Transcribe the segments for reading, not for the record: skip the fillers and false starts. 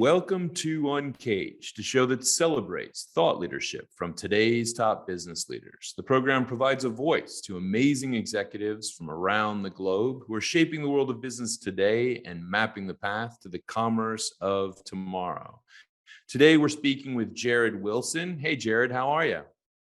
Welcome to UNCAGED, the show that celebrates thought leadership from today's top business leaders. The program provides a voice to amazing executives from around the globe who are shaping the world of business today and mapping the path to the commerce of tomorrow. Today, we're speaking with Jared Wilson. Hey, Jared, how are you?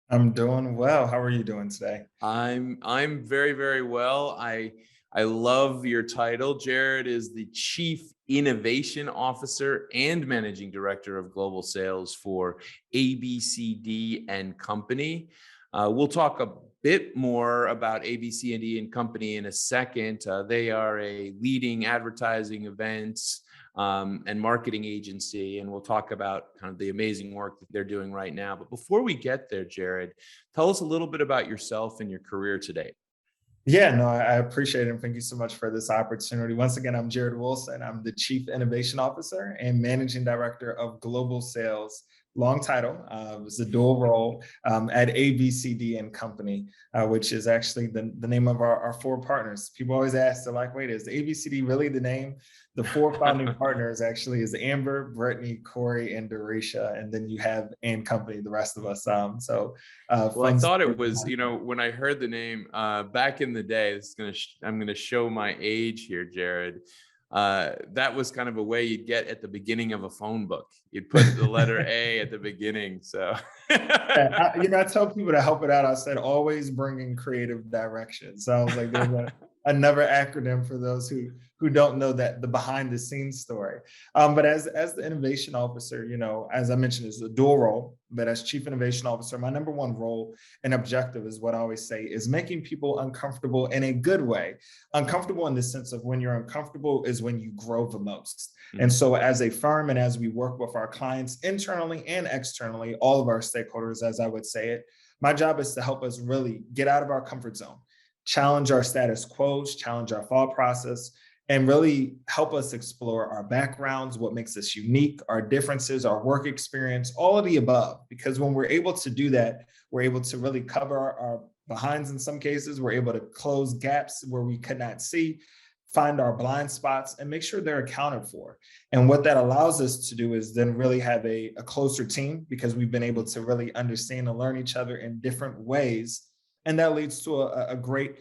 I'm doing well. How are you doing today? I'm very, very well. I love your title. Jared is the Chief Innovation Officer and Managing Director of Global Sales for ABCD and Company. We'll talk a bit more about ABCD and Company in a second. They are a leading advertising events and marketing agency, and we'll talk about kind of the amazing work that they're doing right now. But before we get there, Jared, tell us a little bit about yourself and your career today. Yeah, no, I appreciate it. And thank you so much for this opportunity. Once again, I'm Jared Wilson. I'm the Chief Innovation Officer and Managing Director of Global Sales. Long title. It's a dual role at ABCD and Company, which is actually the name of our four partners. People always ask, they're like, wait, is ABCD really the name? The four founding partners actually is Amber, Brittany, Corey, and Dorisha. And then you have and Company, the rest of us. Well, I thought it was, when I heard the name back in the day, I'm going to show my age here, Jared. That was kind of a way you'd get at the beginning of a phone book. You'd put the letter A at the beginning. So, I tell people to help it out. I said, always bringing creative direction. So I was like, there's another acronym for those who don't know that the behind the scenes story. But as the innovation officer, as I mentioned, is a dual role. But as chief innovation officer, my number one role and objective is what I always say is making people uncomfortable in a good way. Uncomfortable in the sense of when you're uncomfortable is when you grow the most. And so as a firm and as we work with our clients internally and externally, all of our stakeholders, as I would say it, my job is to help us really get out of our comfort zone, challenge our status quos, challenge our thought process, and really help us explore our backgrounds, what makes us unique, our differences, our work experience, all of the above. Because when we're able to do that, we're able to really cover our behinds in some cases. We're able to close gaps where we could not see, find our blind spots, and make sure they're accounted for. And what that allows us to do is then really have a closer team, because we've been able to really understand and learn each other in different ways. And that leads to a great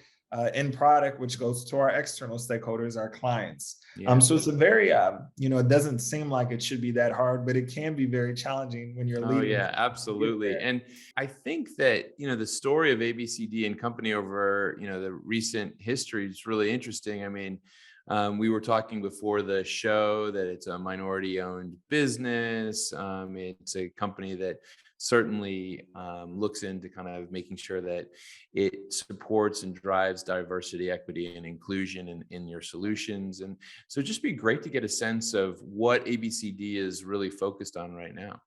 end product, which goes to our external stakeholders, our clients. Yeah. So it's a very, it doesn't seem like it should be that hard, but it can be very challenging when you're leading. Oh yeah, absolutely. And I think that, the story of ABCD and Company over, the recent history is really interesting. I mean, we were talking before the show that it's a minority-owned business. It's a company that certainly looks into kind of making sure that it supports and drives diversity, equity, and inclusion in your solutions. And so it'd just be great to get a sense of what ABCD is really focused on right now.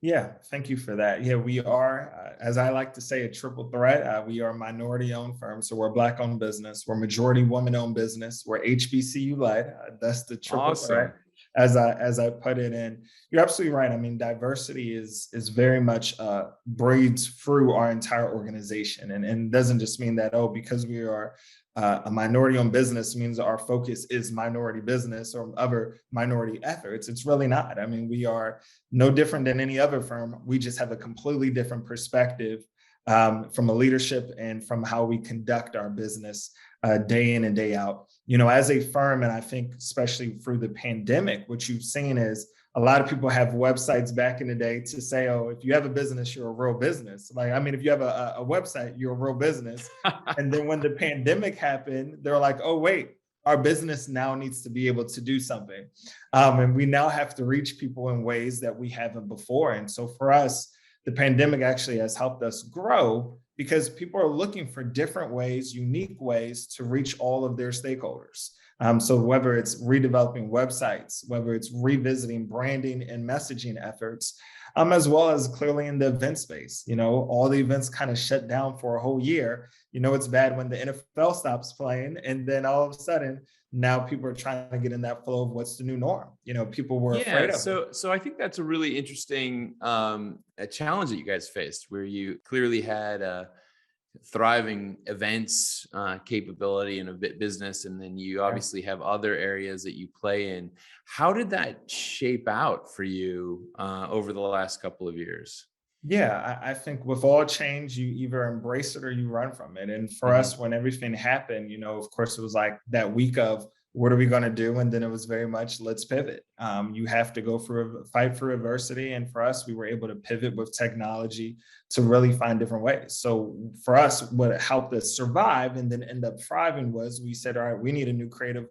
Yeah, thank you for that. Yeah, we are, as I like to say, a triple threat. We are a minority-owned firm, so we're a Black-owned business. We're majority woman-owned business. We're HBCU-led. That's the triple threat, as I put it in. You're absolutely right. I mean, diversity is very much breeds through our entire organization, and doesn't just mean that because we are a minority-owned business means our focus is minority business or other minority efforts. It's really not. I mean, we are no different than any other firm. We just have a completely different perspective from a leadership and from how we conduct our business day in and day out. As a firm, and I think especially through the pandemic, what you've seen is a lot of people have websites back in the day to say, oh, if you have a business, you're a real business. If you have a website, you're a real business. And then when the pandemic happened, they're like, oh, wait, our business now needs to be able to do something. And we now have to reach people in ways that we haven't before. And so for us, the pandemic actually has helped us grow because people are looking for different ways, unique ways to reach all of their stakeholders. So whether it's redeveloping websites, whether it's revisiting branding and messaging efforts, as well as clearly in the event space, all the events kind of shut down for a whole year. It's bad when the NFL stops playing, and then all of a sudden, now people are trying to get in that flow of what's the new norm. People were afraid of. So I think that's a really interesting a challenge that you guys faced, where you clearly had thriving events capability in a business, and then you obviously have other areas that you play in. How did that shape out for you over the last couple of years? Yeah, I think with all change, you either embrace it or you run from it. And for us, Mhm. when everything happened, of course, it was like that week of what are we going to do? And then it was very much let's pivot. You have to go for a fight for adversity. And for us, we were able to pivot with technology to really find different ways. So for us, what helped us survive and then end up thriving was we said, all right, we need a new creative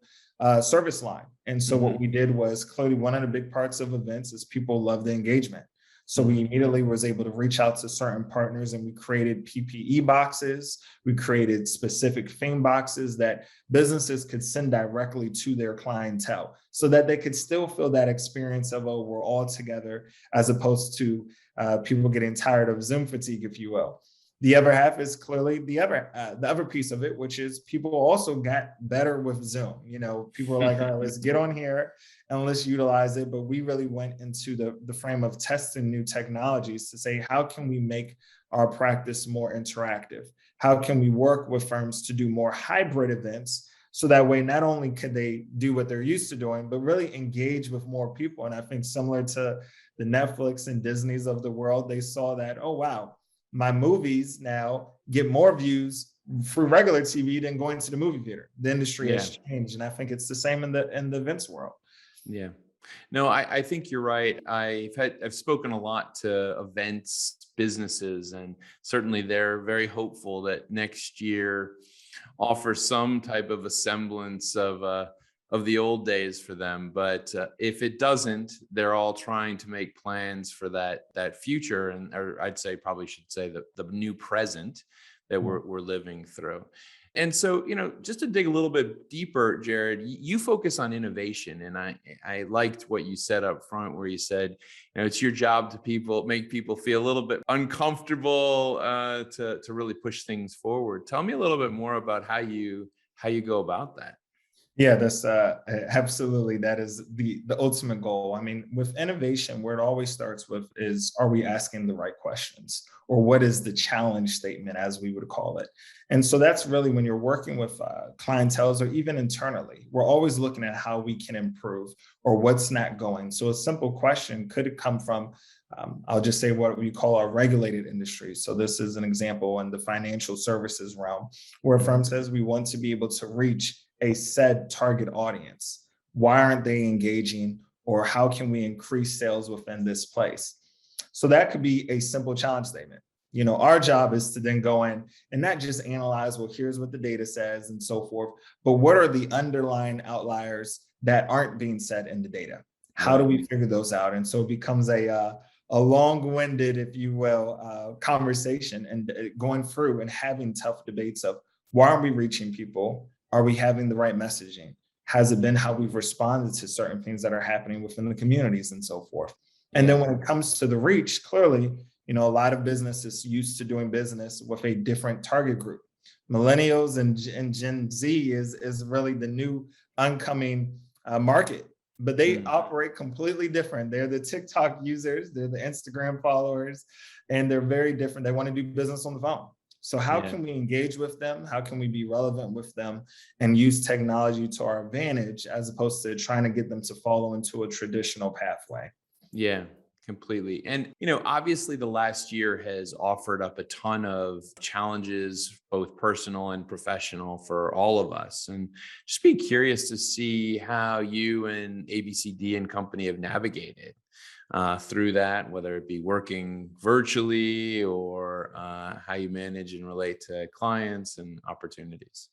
service line. And so what Mhm. we did was clearly one of the big parts of events is people love the engagement. So we Mhm. immediately was able to reach out to certain partners and we created PPE boxes. We created specific theme boxes that businesses could send directly to their clientele so that they could still feel that experience of, oh, we're all together, as opposed to people getting tired of Zoom fatigue, if you will. The other half is clearly the other piece of it, which is people also got better with Zoom. People are like, all right, let's get on here and let's utilize it. But we really went into the frame of testing new technologies to say, how can we make our practice more interactive? How can we work with firms to do more hybrid events? So that way, not only could they do what they're used to doing, but really engage with more people. And I think similar to the Netflix and Disney's of the world, they saw that, oh, wow, my movies now get more views through regular TV than going to the movie theater. The industry Yeah. has changed. And I think it's the same in the events world. Yeah. No, I think you're right. I've spoken a lot to events businesses, and certainly they're very hopeful that next year offers some type of a semblance of the old days for them. But if it doesn't, they're all trying to make plans for that future, and or I'd say probably should say the new present that we're living through. And so, just to dig a little bit deeper, Jared, you focus on innovation, and I liked what you said up front, where you said, it's your job to make people feel a little bit uncomfortable to really push things forward. Tell me a little bit more about how you go about that. Yeah, that's absolutely, that is the ultimate goal. I mean, with innovation, where it always starts with is, are we asking the right questions, or what is the challenge statement, as we would call it? And so that's really when you're working with clientels or even internally, we're always looking at how we can improve or what's not going. So a simple question could come from I'll just say what we call our regulated industry. So this is an example in the financial services realm, where a firm Mhm. says we want to be able to reach a said target audience. Why aren't they engaging? Or how can we increase sales within this place? So that could be a simple challenge statement. Our job is to then go in and not just analyze, well, here's what the data says and so forth, but what are the underlying outliers that aren't being said in the data? How do Right. we figure those out? And so it becomes a long-winded, if you will, conversation, and going through and having tough debates of why aren't we reaching people? Are we having the right messaging? Has it been how we've responded to certain things that are happening within the communities and so forth? And Yeah. then when it comes to the reach, clearly, a lot of businesses used to doing business with a different target group. Millennials and Gen Z is really the new oncoming market, but they Mm. operate completely different. They're the TikTok users, they're the Instagram followers, and they're very different. They want to do business on the phone. So how Yeah. can we engage with them? How can we be relevant with them and use technology to our advantage, as opposed to trying to get them to follow into a traditional pathway? Yeah, completely. And, obviously the last year has offered up a ton of challenges, both personal and professional, for all of us. And just be curious to see how you and ABCD and company have navigated through that, whether it be working virtually or how you manage and relate to clients and opportunities.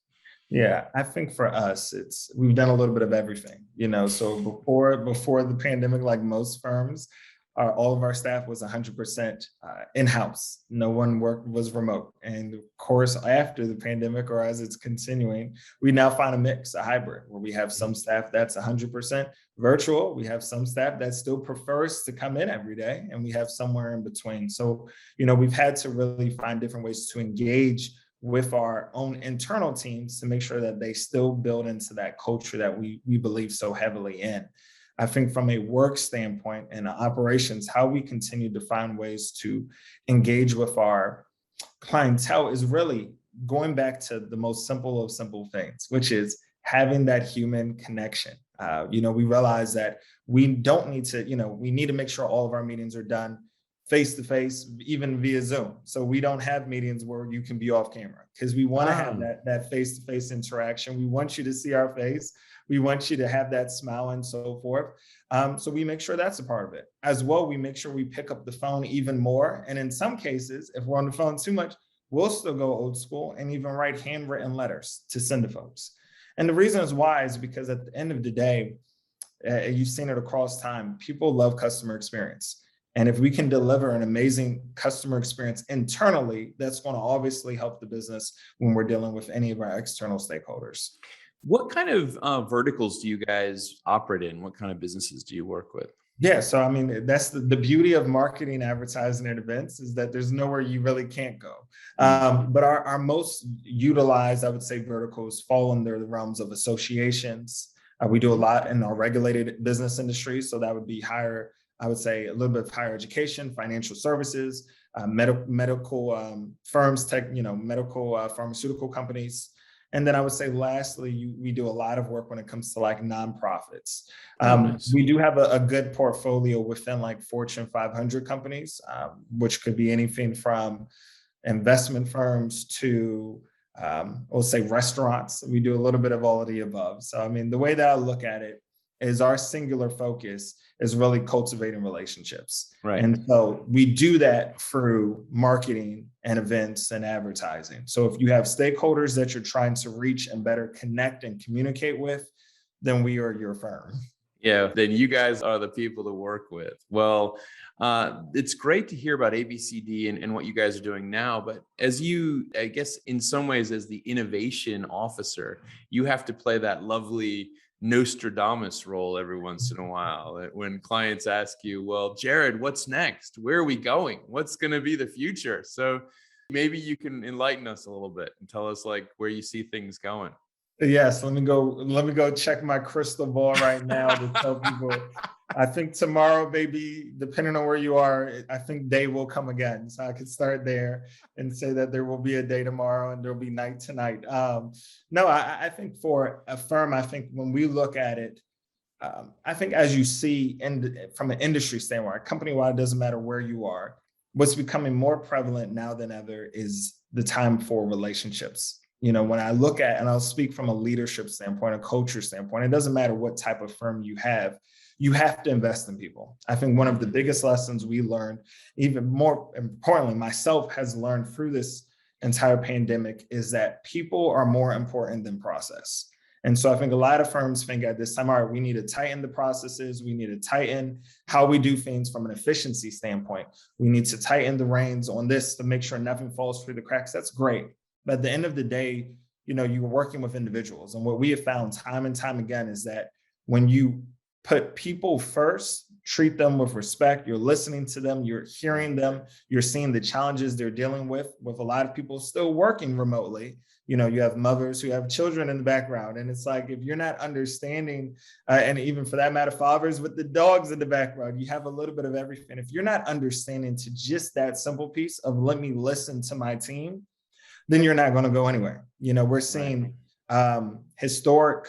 Yeah, I think for us, we've done a little bit of everything. So before the pandemic, like most firms, all of our staff was 100% in-house. No one was remote. And of course, after the pandemic, or as it's continuing, we now find a mix, a hybrid, where we have some staff that's 100% virtual. We have some staff that still prefers to come in every day, and we have somewhere in between. So, we've had to really find different ways to engage with our own internal teams to make sure that they still build into that culture that we believe so heavily in. I think from a work standpoint and operations, how we continue to find ways to engage with our clientele is really going back to the most simple of simple things, which is having that human connection. We realize that we don't need to, we need to make sure all of our meetings are done face to face, even via Zoom. So we don't have meetings where you can be off camera because we want to have Ah, that face to face interaction. We want you to see our face. We want you to have that smile and so forth. So we make sure that's a part of it. As well, we make sure we pick up the phone even more. And in some cases, if we're on the phone too much, we'll still go old school and even write handwritten letters to send to folks. And the reason is why is because at the end of the day, you've seen it across time, people love customer experience. And if we can deliver an amazing customer experience internally, that's going to obviously help the business when we're dealing with any of our external stakeholders. what kind of verticals do you guys operate in? What kind of businesses do you work with? Yeah, so I mean, that's the beauty of marketing, advertising, and events is that there's nowhere you really can't go. Mm. But our most utilized, I would say, verticals fall under the realms of associations. We do a lot in our regulated business industry, so that would be higher, I would say, a little bit of higher education, financial services, medical firms, medical pharmaceutical companies. And then I would say, lastly, we do a lot of work when it comes to like nonprofits. Oh, nice. We do have a good portfolio within like Fortune 500 companies, which could be anything from investment firms to, we'll say restaurants. We do a little bit of all of the above. So, I mean, the way that I look at it is our singular focus is really cultivating relationships. Right. And so we do that through marketing and events and advertising. So if you have stakeholders that you're trying to reach and better connect and communicate with, then we are your firm. Yeah, then you guys are the people to work with. Well, it's great to hear about ABCD and what you guys are doing now. But as you, I guess, in some ways, as the innovation officer, you have to play that lovely Nostradamus role every once in a while. When clients ask you, well, Jared, what's next? Where are we going? What's going to be the future? So maybe you can enlighten us a little bit and tell us like where you see things going. Yes, let me go check my crystal ball right now to tell people. I think tomorrow, baby, depending on where you are, I think day will come again. So I could start there and say that there will be a day tomorrow and there'll be night tonight. No, I think for a firm, I think when we look at it, I think as you see from an industry standpoint, company-wide, it doesn't matter where you are, what's becoming more prevalent now than ever is the time for relationships. When I look at, and I'll speak from a leadership standpoint, a culture standpoint, it doesn't matter what type of firm you have to invest in people. I think one of the biggest lessons we learned, even more importantly, myself has learned through this entire pandemic, is that people are more important than process. And so I think a lot of firms think at this time, all right, we need to tighten the processes. We need to tighten how we do things from an efficiency standpoint. We need to tighten the reins on this to make sure nothing falls through the cracks. That's great. But at the end of the day, you're working with individuals. And what we have found time and time again is that when you put people first, treat them with respect, you're listening to them, you're hearing them, you're seeing the challenges they're dealing with a lot of people still working remotely. You have mothers who have children in the background. And it's like, if you're not understanding, and even for that matter, fathers with the dogs in the background, you have a little bit of everything. If you're not understanding to just that simple piece of let me listen to my team, then you're not going to go anywhere. We're seeing historic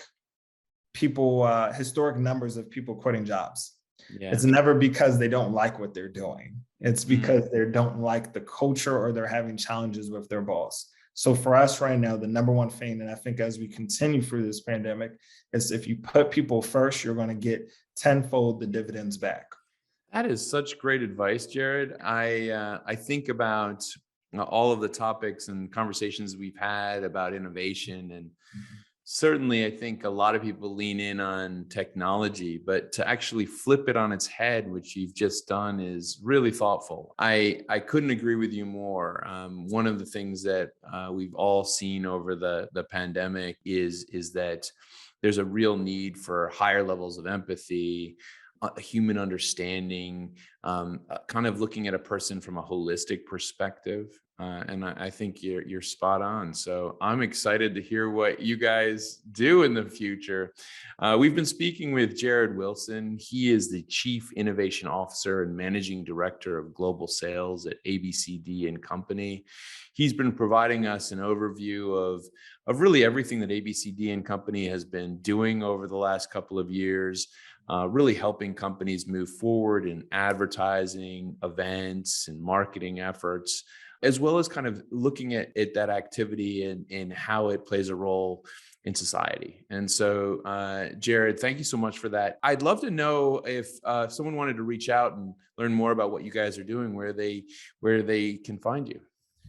numbers of people quitting jobs. Yeah. It's never because they don't like what they're doing. It's because they don't like the culture or they're having challenges with their boss. So for us right now, the number one thing, and I think as we continue through this pandemic, is if you put people first, you're going to get tenfold the dividends back. That is such great advice, Jared. I think about all of the topics and conversations we've had about innovation, and certainly I think a lot of people lean in on technology, but to actually flip it on its head, which you've just done, is really thoughtful. I couldn't agree with you more. One of the things that we've all seen over the pandemic is that there's a real need for higher levels of empathy, human understanding, kind of looking at a person from a holistic perspective. And I think you're spot on. So I'm excited to hear what you guys do in the future. We've been speaking with Jared Wilson. He is the Chief Innovation Officer and Managing Director of Global Sales at ABCD and Company. He's been providing us an overview of really everything that ABCD and Company has been doing over the last couple of years. Really helping companies move forward in advertising, events, and marketing efforts, as well as kind of looking at that activity and how it plays a role in society. And so, Jared, thank you so much for that. I'd love to know if someone wanted to reach out and learn more about what you guys are doing, where they can find you.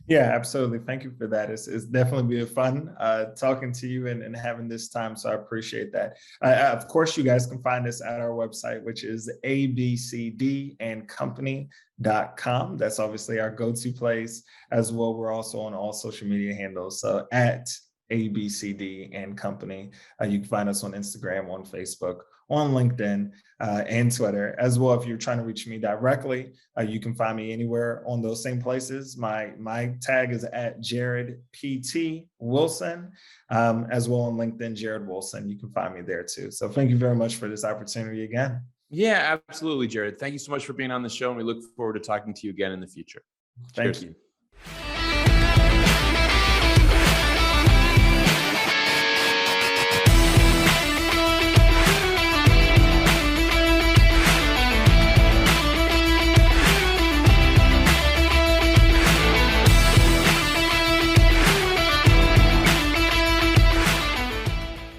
Yeah, absolutely. Thank you for that. It's definitely been fun talking to you and having this time. So I appreciate that. Of course, you guys can find us at our website, which is abcdandcompany.com. That's obviously our go-to place as well. We're also on all social media handles. So at ABCD and Company. You can find us on Instagram, on Facebook, on LinkedIn, and Twitter as well. If you're trying to reach me directly, you can find me anywhere on those same places. My tag is at Jared PT Wilson, as well on LinkedIn, Jared Wilson. You can find me there too. So thank you very much for this opportunity again. Yeah, absolutely, Jared. Thank you so much for being on the show, and we look forward to talking to you again in the future. Thank Cheers. you.